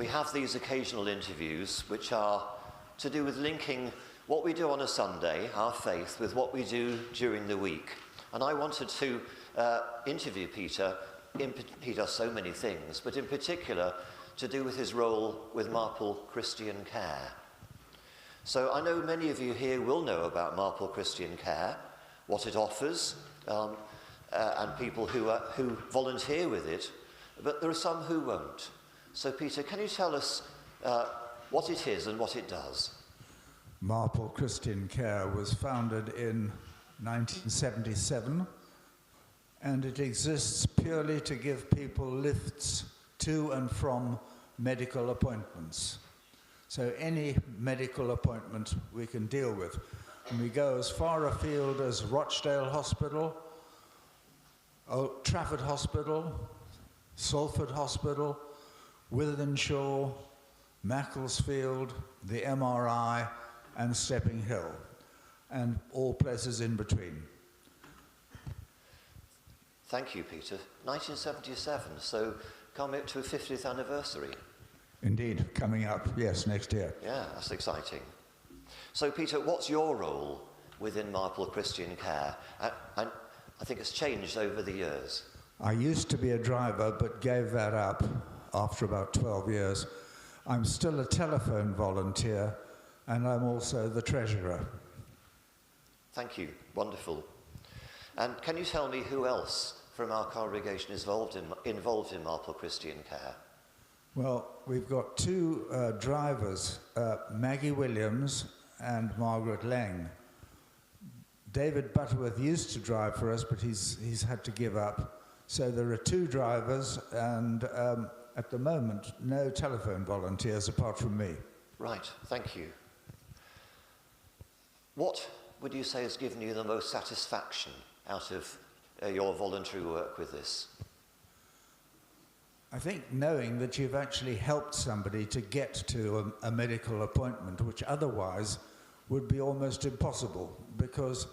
have these occasional interviews which are to do with linking what we do on a Sunday, our faith, with what we do during the week. And I wanted to interview Peter. He does so many things, but in particular to do with his role with Marple Christian Care. So I know many of you here will know about Marple Christian Care, what it offers, and people who volunteer with it, but there are some who won't. So Peter, can you tell us what it is and what it does? Marple Christian Care was founded in 1977, and it exists purely to give people lifts to and from medical appointments. So any medical appointment we can deal with. And we go as far afield as Rochdale Hospital, Old Trafford Hospital, Salford Hospital, Wythenshawe, Macclesfield, the MRI, and Stepping Hill, and all places in between. Thank you, Peter. 1977, so coming up to a 50th anniversary. Indeed, coming up, yes, next year. Yeah, that's exciting. So, Peter, what's your role within Marple Christian Care? And I think it's changed over the years. I used to be a driver, but gave that up after about 12 years. I'm still a telephone volunteer, and I'm also the treasurer. Thank you. Wonderful. And can you tell me who else from our congregation is involved in Marple Christian Care? Well, we've got two drivers, Maggie Williams and Margaret Lang. David Butterworth used to drive for us, but he's had to give up. So there are two drivers, and at the moment, no telephone volunteers apart from me. Right, thank you. What would you say has given you the most satisfaction out of your voluntary work with this? I think knowing that you've actually helped somebody to get to a medical appointment, which otherwise would be almost impossible, because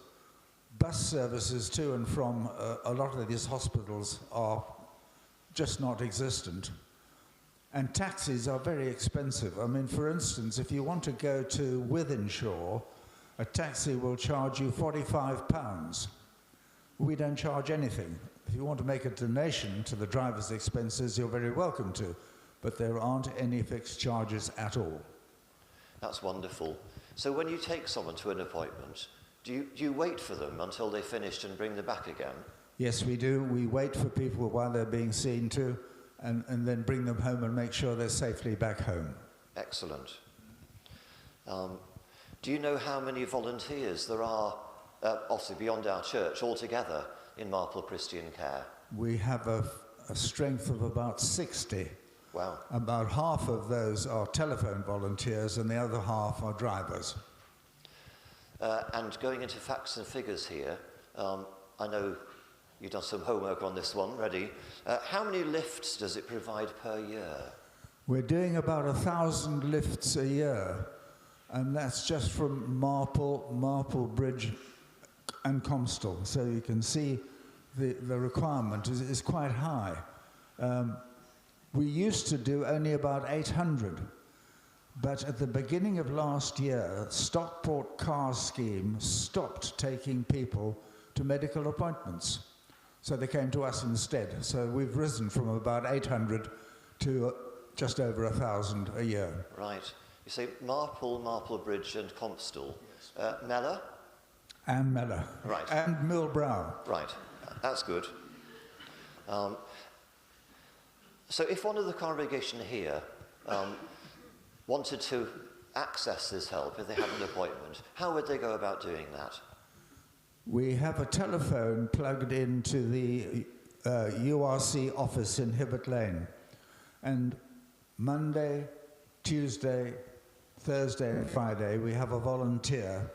bus services to and from a lot of these hospitals are just not existent. And taxis are very expensive. I mean, for instance, if you want to go to Wythenshawe, a taxi will charge you £45. We don't charge anything. If you want to make a donation to the driver's expenses, you're very welcome to, but there aren't any fixed charges at all. That's wonderful. So when you take someone to an appointment, do you wait for them until they've finished and bring them back again? Yes, we do. We wait for people while they're being seen to, and then bring them home and make sure they're safely back home. Excellent. Do you know how many volunteers there are, obviously beyond our church, altogether in Marple Christian Care? We have a strength of about 60. Wow. About half of those are telephone volunteers and the other half are drivers. And going into facts and figures here, I know you've done some homework on this one, ready. How many lifts does it provide per year? We're doing about 1,000 lifts a year, and that's just from Marple Bridge and Comstall. So you can see the requirement is quite high. We used to do only about 800, but at the beginning of last year, Stockport Car Scheme stopped taking people to medical appointments. So they came to us instead. So we've risen from about 800 to just over 1,000 a year. Right. You say Marple Bridge and Comstall. Mellor? And Mellor. Right. And Millbrow. Right. That's good. So if one of the congregation here wanted to access this help, if they had an appointment, how would they go about doing that? We have a telephone plugged into the URC office in Hibbert Lane. And Monday, Tuesday, Thursday and Friday, we have a volunteer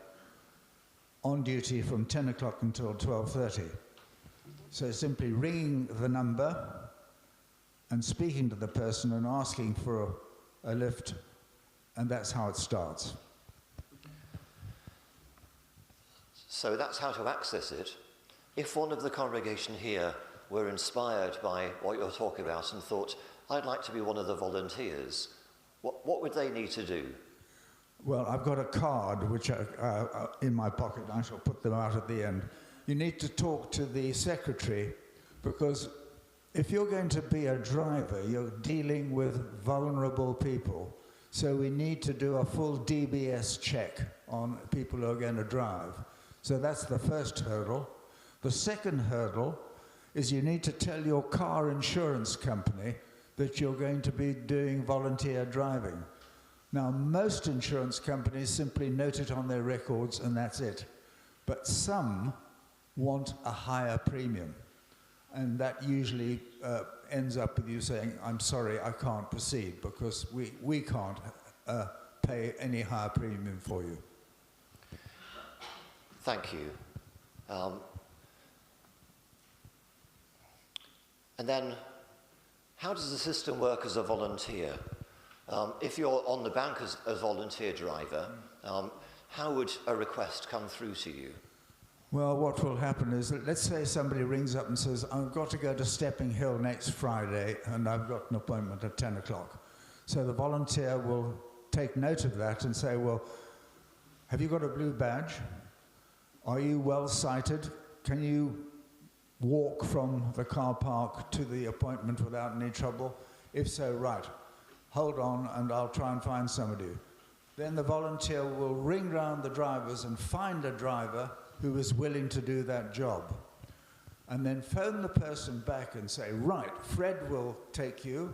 on duty from 10 o'clock until 12:30. So simply ringing the number and speaking to the person and asking for a lift, and that's how it starts. So that's how to access it. If one of the congregation here were inspired by what you're talking about and thought, I'd like to be one of the volunteers, what would they need to do? Well, I've got a card which in my pocket. I shall put them out at the end. You need to talk to the secretary, because if you're going to be a driver, you're dealing with vulnerable people. So we need to do a full DBS check on people who are going to drive. So that's the first hurdle. The second hurdle is you need to tell your car insurance company that you're going to be doing volunteer driving. Now, most insurance companies simply note it on their records and that's it. But some want a higher premium. And that usually ends up with you saying, I'm sorry, I can't proceed because we can't pay any higher premium for you. Thank you. And then, how does the system work as a volunteer? If you're on the bank as a volunteer driver, how would a request come through to you? Well, what will happen is that, let's say somebody rings up and says, I've got to go to Stepping Hill next Friday and I've got an appointment at 10 o'clock. So the volunteer will take note of that and say, well, have you got a blue badge? Are you well sighted? Can you walk from the car park to the appointment without any trouble? If so, right, hold on and I'll try and find somebody. Then the volunteer will ring round the drivers and find a driver who is willing to do that job. And then phone the person back and say, right, Fred will take you,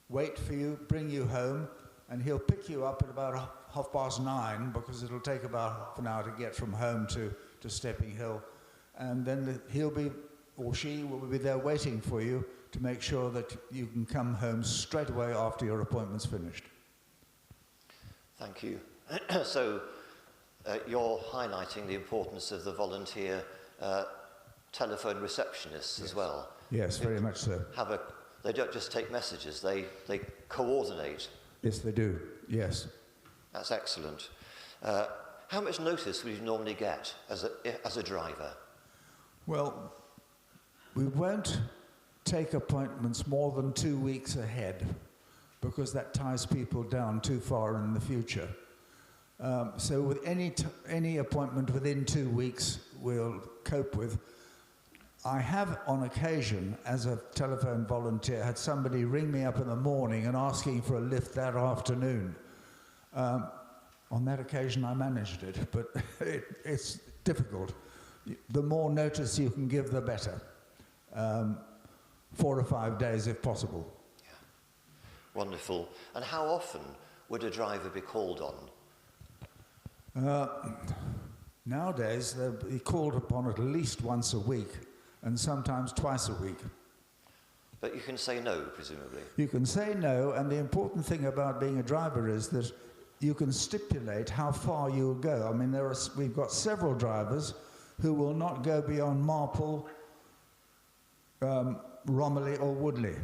wait for you, bring you home, and he'll pick you up at about 9:30 because it'll take about half an hour to get from home to Stepping Hill. And then he'll be, or she will be there waiting for you to make sure that you can come home straight away after your appointment's finished. Thank you. So you're highlighting the importance of the volunteer telephone receptionists as well. Yes, very much so. They don't just take messages, they coordinate. Yes, they do, yes. That's excellent. How much notice would you normally get as a driver? Well, we won't take appointments more than 2 weeks ahead because that ties people down too far in the future. So with any appointment within 2 weeks, we'll cope with. I have, on occasion, as a telephone volunteer, had somebody ring me up in the morning and asking for a lift that afternoon. On that occasion, I managed it, but it's difficult. The more notice you can give, the better. 4 or 5 days, if possible. Yeah. Wonderful. And how often would a driver be called on? Nowadays, they'll be called upon at least once a week, and sometimes twice a week. But you can say no, presumably. You can say no, and the important thing about being a driver is that you can stipulate how far you'll go. I mean, we've got several drivers who will not go beyond Marple, Romilly or Woodley.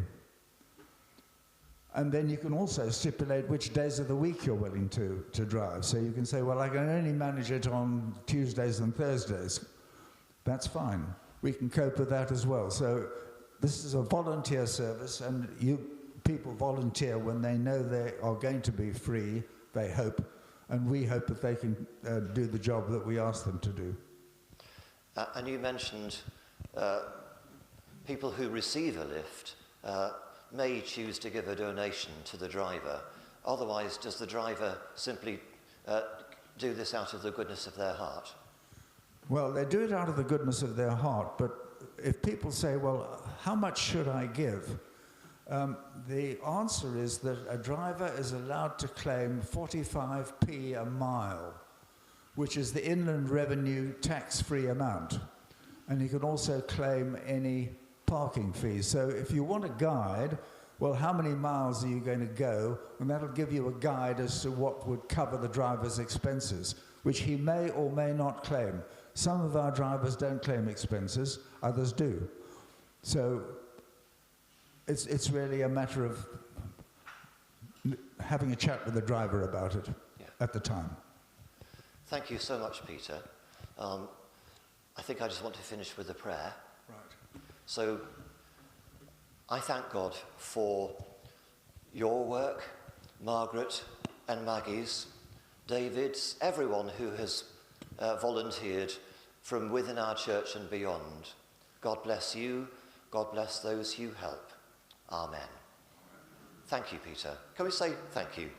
And then you can also stipulate which days of the week you're willing to drive. So you can say, well, I can only manage it on Tuesdays and Thursdays. That's fine. We can cope with that as well. So this is a volunteer service, and people volunteer when they know they are going to be free, they hope, and we hope that they can do the job that we ask them to do. And you mentioned people who receive a lift may choose to give a donation to the driver. Otherwise, does the driver simply do this out of the goodness of their heart? Well, they do it out of the goodness of their heart, but if people say, well, how much should I give? The answer is that a driver is allowed to claim 45p a mile, which is the inland revenue tax-free amount. And he can also claim any parking fees. So if you want a guide, well, how many miles are you going to go? And that'll give you a guide as to what would cover the driver's expenses, which he may or may not claim. Some of our drivers don't claim expenses, others do. So it's really a matter of having a chat with the driver about it at the time. Thank you so much, Peter. I think I just want to finish with a prayer. Right. So I thank God for your work, Margaret and Maggie's, David's, everyone who has volunteered from within our church and beyond. God bless you. God bless those you help. Amen. Thank you, Peter. Can we say thank you?